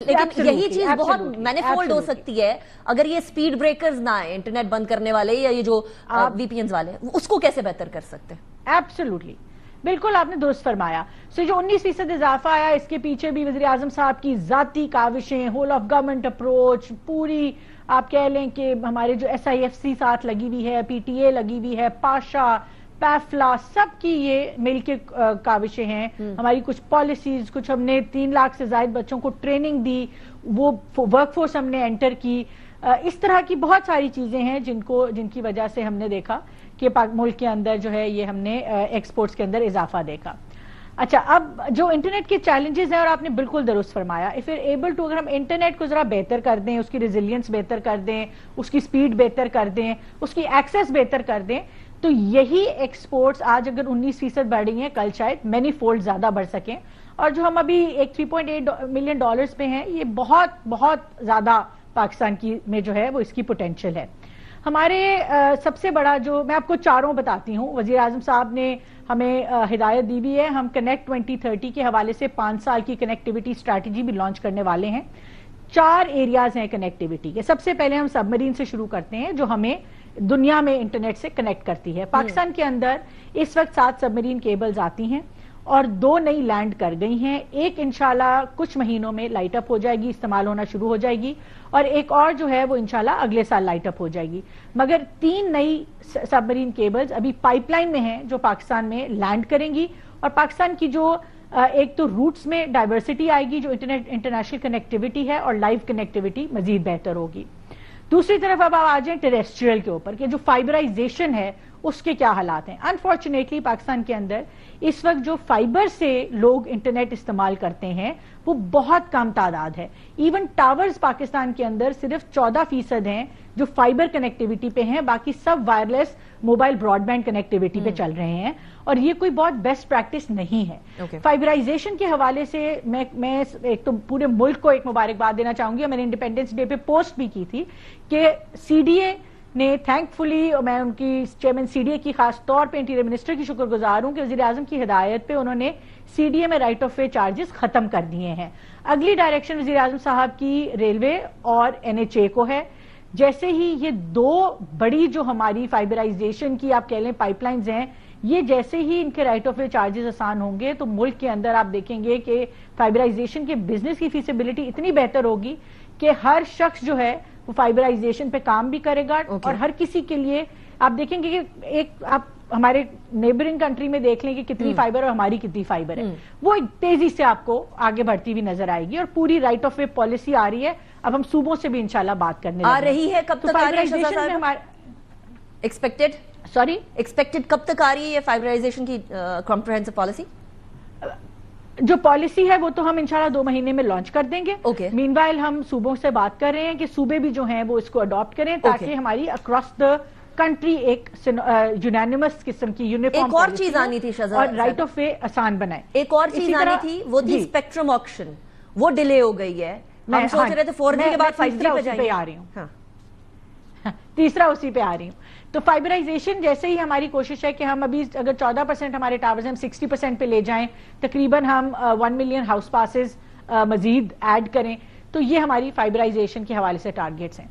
लेकिन यही चीज बहुत मैनिफोल्ड हो सकती है अगर ये स्पीड ब्रेकर्स ना आए, इंटरनेट बंद करने वाले या ये जो वीपीएन वाले, उसको कैसे बेहतर कर सकते हैं? एब्सोल्युटली, बिल्कुल आपने दुरुस्त फरमाया। सो जो 19% इजाफा आया, इसके पीछे भी वज़ीर आज़म साहब की जाती काविशें, होल ऑफ गवर्नमेंट अप्रोच, पूरी आप कह लें कि हमारे जो SIFC साथ लगी हुई है, PTA लगी हुई है, पाशा, पैफला, सबकी ये मिल के काविशें हैं। हमारी कुछ पॉलिसीज, कुछ हमने 3 लाख से ज्यादा बच्चों को ट्रेनिंग दी, वो वर्कफोर्स हमने एंटर की, इस तरह की बहुत सारी चीजें हैं जिनकी वजह से हमने देखा कि मुल्क के अंदर जो है ये हमने एक्सपोर्ट्स के अंदर इजाफा देखा। अच्छा, अब जो इंटरनेट के चैलेंजेस हैं, और आपने बिल्कुल दुरुस्त फरमाया, इफ यूर एबल टू, अगर हम इंटरनेट को जरा बेहतर कर दें, उसकी रेजिलियंस बेहतर कर दें, उसकी स्पीड बेहतर कर दें, उसकी एक्सेस बेहतर कर दें, तो यही एक्सपोर्ट्स आज अगर 19% बढ़ी हैं, कल शायद मैनी फोल्ड ज्यादा बढ़ सकें। और जो हम अभी एक $3.8 मिलियन पे हैं, ये बहुत बहुत ज्यादा पाकिस्तान की में जो है वो इसकी पोटेंशियल है। हमारे सबसे बड़ा जो मैं आपको चारों बताती हूँ, वजीर आजम साहब ने हमें हिदायत दी हुई है, हम कनेक्ट 2030 के हवाले से 5 साल की कनेक्टिविटी स्ट्रैटेजी भी लॉन्च करने वाले हैं। 4 एरियाज हैं कनेक्टिविटी के। सबसे पहले हम सबमरीन से शुरू करते हैं, जो हमें दुनिया में इंटरनेट से कनेक्ट करती है। पाकिस्तान के अंदर इस वक्त 7 सबमरीन केबल्स आती हैं और 2 नई लैंड कर गई हैं। एक इंशाल्लाह कुछ महीनों में लाइट अप हो जाएगी, इस्तेमाल होना शुरू हो जाएगी, और एक और जो है वो इंशाल्लाह अगले साल लाइट अप हो जाएगी। मगर 3 नई सबमरीन केबल्स अभी पाइपलाइन में हैं जो पाकिस्तान में लैंड करेंगी, और पाकिस्तान की जो एक तो रूट्स में डाइवर्सिटी आएगी, जो इंटरनेशनल कनेक्टिविटी है, और लाइव कनेक्टिविटी मजीद बेहतर होगी। दूसरी तरफ अब आ जाए टेरेस्ट्रियल के ऊपर कि जो फाइबराइजेशन है उसके क्या हालात हैं। अनफॉर्चुनेटली पाकिस्तान के अंदर इस वक्त जो फाइबर से लोग इंटरनेट इस्तेमाल करते हैं वो बहुत कम तादाद है। इवन टावर्स पाकिस्तान के अंदर सिर्फ 14% हैं जो फाइबर कनेक्टिविटी पे हैं, बाकी सब वायरलेस मोबाइल ब्रॉडबैंड कनेक्टिविटी पे चल रहे हैं, और ये कोई बहुत बेस्ट प्रैक्टिस नहीं है। फाइबराइजेशन के हवाले से मैं एक तो पूरे मुल्क को एक मुबारकबाद देना चाहूंगी, और मैंने इंडिपेंडेंस डे पे पोस्ट भी की थी कि CDA ने थैंकफुली, मैं उनकी चेयरमैन CDA की खास तौर पे इंटीरियर मिनिस्टर की शुक्रगुजार हूं कि वज़ीर आज़म की हिदायत पे उन्होंने CDA में राइट ऑफ वे चार्जेस खत्म कर दिए हैं। अगली डायरेक्शन वज़ीर आज़म साहब की रेलवे और NHA को है। जैसे ही ये 2 बड़ी जो हमारी फाइबराइजेशन की आप कह लें पाइपलाइंस हैं, ये जैसे ही इनके राइट ऑफ वे चार्जेस आसान होंगे तो मुल्क के अंदर आप देखेंगे कि फाइबराइजेशन के बिजनेस की फीसिबिलिटी इतनी बेहतर होगी कि हर शख्स जो है वो फाइबराइजेशन पे काम भी करेगा। और हर किसी के लिए आप देखेंगे कि एक आप हमारे नेबरिंग कंट्री में देख लें कि कितनी फाइबर और हमारी कितनी फाइबर है, वो तेजी से आपको आगे बढ़ती हुई नजर आएगी। और पूरी राइट ऑफ वे पॉलिसी आ रही है, अब हम सूबों से भी इंशाल्लाह बात करने आ रही है। कब तक आ रही है हमारे एक्सपेक्टेड कब तक आ रही है ये फाइबराइजेशन की कॉम्प्रिहेंसिव पॉलिसी? जो पॉलिसी है वो तो हम इंशाल्लाह 2 महीने में लॉन्च कर देंगे। मीनवाइल हम सूबों से बात कर रहे हैं कि सूबे भी जो हैं वो इसको अडॉप्ट करें, ताकि हमारी अक्रॉस द कंट्री एक यूनानिमस किस्म की यूनिफॉर्म। एक और चीज आनी थी शहजाद, और राइट ऑफ वे आसान बनाए। एक और चीज आनी थी, वो थी स्पेक्ट्रम ऑक्शन, वो डिले हो गई है। हम सोच रहे थे 4G के बाद 5G पे जाएंगे। आ रही हूँ, तीसरा उसी पे आ रही हूँ। तो फाइबराइजेशन जैसे ही हमारी कोशिश है कि हम अभी अगर 14% हमारे टावर्स हम 60% पे ले जाएं, तकरीबन हम 1 मिलियन हाउस पासेस मजीद ऐड करें, तो ये हमारी फाइबराइजेशन के हवाले से टारगेट्स हैं।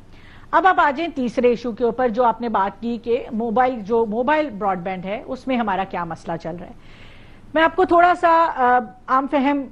अब आप आ जाएं तीसरे इशू के ऊपर जो आपने बात की कि मोबाइल ब्रॉडबैंड है उसमें हमारा क्या मसला चल रहा है। मैं आपको थोड़ा सा आम फहम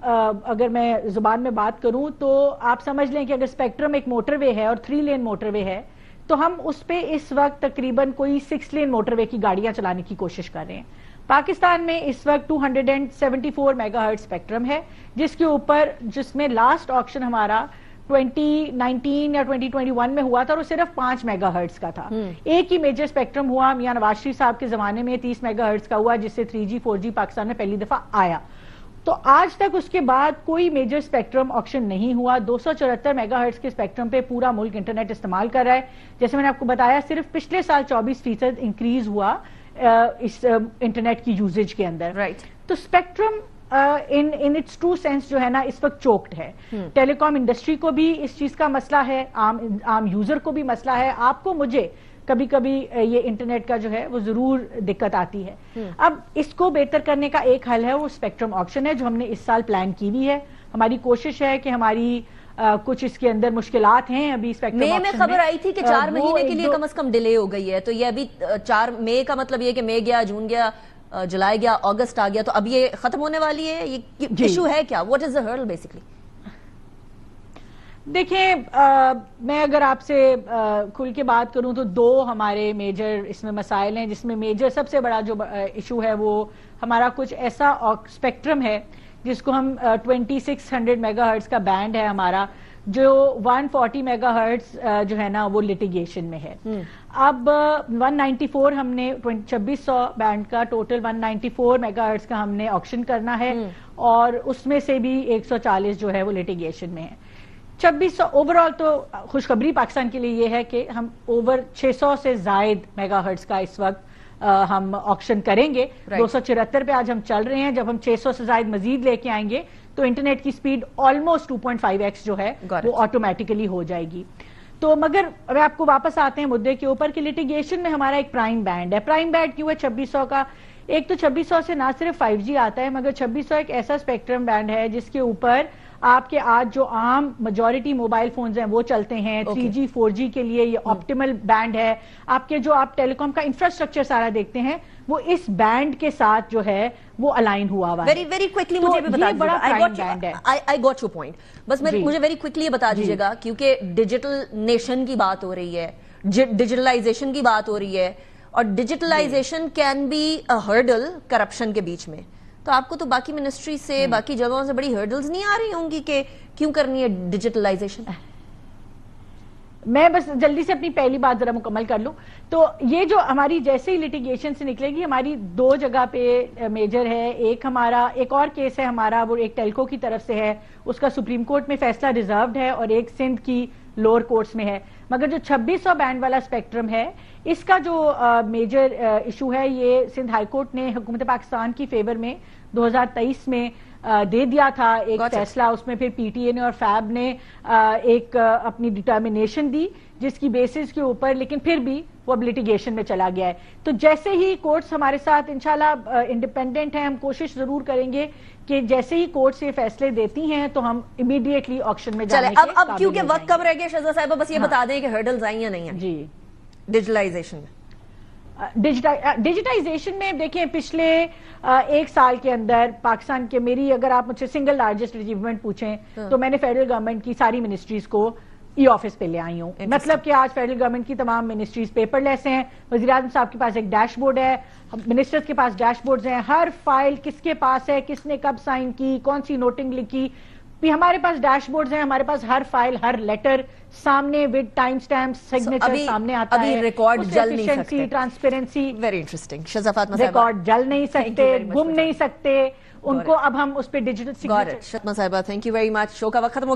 अगर मैं जुबान में बात करूं तो आप समझ लें कि अगर स्पेक्ट्रम एक मोटरवे है और 3 लेन मोटरवे है, तो हम उस पे इस वक्त तकरीबन कोई 6 लेन मोटरवे की गाड़ियां चलाने की कोशिश कर रहे हैं। पाकिस्तान में इस वक्त 274 मेगाहर्ट्ज स्पेक्ट्रम है, जिसमें लास्ट ऑक्शन हमारा 2019 या 2021 में हुआ था और वो सिर्फ 5 मेगाहर्ट्ज का था। एक ही मेजर स्पेक्ट्रम हुआ मियां नवाज शरीफ साहब के जमाने में 30 मेगाहर्ट्ज का हुआ, जिससे 3G 4G पाकिस्तान में पहली दफा आया। तो आज तक उसके बाद कोई मेजर स्पेक्ट्रम ऑक्शन नहीं हुआ। 274 मेगाहर्ट्ज के स्पेक्ट्रम पे पूरा मुल्क इंटरनेट इस्तेमाल कर रहा है। जैसे मैंने आपको बताया, सिर्फ पिछले साल 24% इंक्रीज हुआ इस इंटरनेट की यूजेज के अंदर। तो spectrum in its true sense जो है ना इस वक्त चोक्ड है। टेलीकॉम इंडस्ट्री को भी इस चीज का मसला है, आम यूजर को भी मसला है, आपको मुझे कभी कभी ये इंटरनेट का जो है वो जरूर दिक्कत आती है। अब इसको बेहतर करने का एक हल है, वो स्पेक्ट्रम ऑक्शन है जो हमने इस साल प्लान की हुई है। हमारी कोशिश है कि हमारी कुछ इसके अंदर मुश्किलात हैं अभी स्पेक्ट्रम मई में खबर आई थी कि 4 महीने के लिए कम से कम डिले हो गई है, तो ये अभी 4 मई का मतलब ये कि मई गया, जून गया, जुलाई गया, अगस्त आ गया, तो अब ये खत्म होने वाली है, ये इशू है क्या? What is the hurdle basically? देखिए, मैं अगर आपसे खुल के बात करूं तो 2 हमारे मेजर इसमें मसाइल हैं, जिसमें मेजर सबसे बड़ा जो इशू है वो हमारा कुछ ऐसा स्पेक्ट्रम है जिसको हम 2600 मेगाहर्ट्ज का बैंड है हमारा, जो 140 मेगाहर्ट्ज जो है ना वो लिटिगेशन में है। अब 194 हमने 2600 बैंड का टोटल 194 मेगाहर्ट्ज का हमने ऑक्शन करना है, और उसमें से भी 140 जो है वो लिटिगेशन में है। 2600 ओवरऑल। तो खुशखबरी पाकिस्तान के लिए ये है कि हम ओवर 600 से जायद मेगाहर्ट्ज का इस वक्त हम ऑक्शन करेंगे। 274 पे आज हम चल रहे हैं। जब हम 600 से जायद मजीद लेके आएंगे तो इंटरनेट की स्पीड ऑलमोस्ट 2.5x जो है वो ऑटोमेटिकली हो जाएगी। तो मगर अब आपको वापस आते हैं मुद्दे के ऊपर कि लिटिगेशन में हमारा एक प्राइम बैंड है। प्राइम बैंड क्यों है 2600 का? एक तो 2600 से ना सिर्फ 5G आता है, मगर 2600 एक ऐसा स्पेक्ट्रम बैंड है जिसके ऊपर आपके आज जो आम मेजॉरिटी मोबाइल फोन्स हैं वो चलते हैं। 3G 4G के लिए ये ऑप्टिमल बैंड है। आपके जो आप टेलीकॉम का इंफ्रास्ट्रक्चर सारा देखते हैं वो इस बैंड के साथ जो है वो अलाइन हुआ हुआ है। वेरी क्विकली मुझे भी बता दीजिएगा। I got your point. बस मुझे वेरी क्विकली बता दीजिएगा, क्योंकि डिजिटल नेशन की बात हो रही है, डिजिटलाइजेशन की बात हो रही है, और digitalization can be a hurdle corruption के बीच में। तो आपको तो बाकी मिनिस्ट्री से, बाकी जगहों से बड़ी हर्डल्स नहीं आ रही होंगी कि क्यों करनी है डिजिटलाइजेशन? मैं बस जल्दी से अपनी पहली बात जरा मुकम्मल कर लूं। तो ये जो हमारी जैसे ही लिटिगेशन से निकलेगी, हमारी 2 जगह पे मेजर है। एक हमारा एक और केस है हमारा, वो एक टेलको की तरफ से है, उसका सुप्रीम कोर्ट में फैसला रिजर्व्ड है, और एक सिंध की लोअर कोर्ट्स में है। मगर जो 2600 बैंड वाला स्पेक्ट्रम है, इसका जो मेजर इशू है, ये सिंध हाई कोर्ट ने हुकूमत पाकिस्तान की फेवर में 2023 में दे दिया था एक फैसला। उसमें फिर पीटीए ने और फैब ने एक अपनी डिटर्मिनेशन दी, जिसकी बेसिस के ऊपर लेकिन फिर भी वो अब लिटिगेशन में चला गया है। तो जैसे ही कोर्ट्स हमारे साथ इंशाल्लाह इंडिपेंडेंट हैं, हम कोशिश जरूर करेंगे कि जैसे ही कोर्ट्स ये फैसले देती हैं तो हम इमीडिएटली ऑक्शन में जाने के अब क्योंकि वक्त कम रह गया, शहजाद साहिबा बस ये बता दें कि हर्डल्स आई या नहीं है जी डिजिटलाइजेशन में? डिजिटाइजेशन में देखिए, पिछले 1 साल के अंदर पाकिस्तान के, मेरी अगर आप मुझसे सिंगल लार्जेस्ट अचीवमेंट पूछें तो मैंने फेडरल गवर्नमेंट की सारी मिनिस्ट्रीज को ई ऑफिस पे ले आई हूँ। मतलब कि आज फेडरल गवर्नमेंट की तमाम मिनिस्ट्रीज पेपरलेस हैं। वज़ीर आज़म साहब के पास एक डैशबोर्ड है, मिनिस्टर्स के पास डैशबोर्ड्स हैं, हर फाइल किसके पास है, किसने कब साइन की, कौन सी नोटिंग लिखी, भी हमारे पास डैशबोर्ड्स हैं। हमारे पास हर फाइल, हर लेटर सामने विद टाइम स्टैम्प, सिग्नेचर सामने आता है। रिकॉर्ड जल नहीं सकते, transparency, very interesting. Shahzad Fatima record जल नहीं सकते, गुम नहीं सकते, उनको अब हम उस पर digital signature. Shahzad Sahiba, thank you very much. Show का वक्त खत्म हो गया।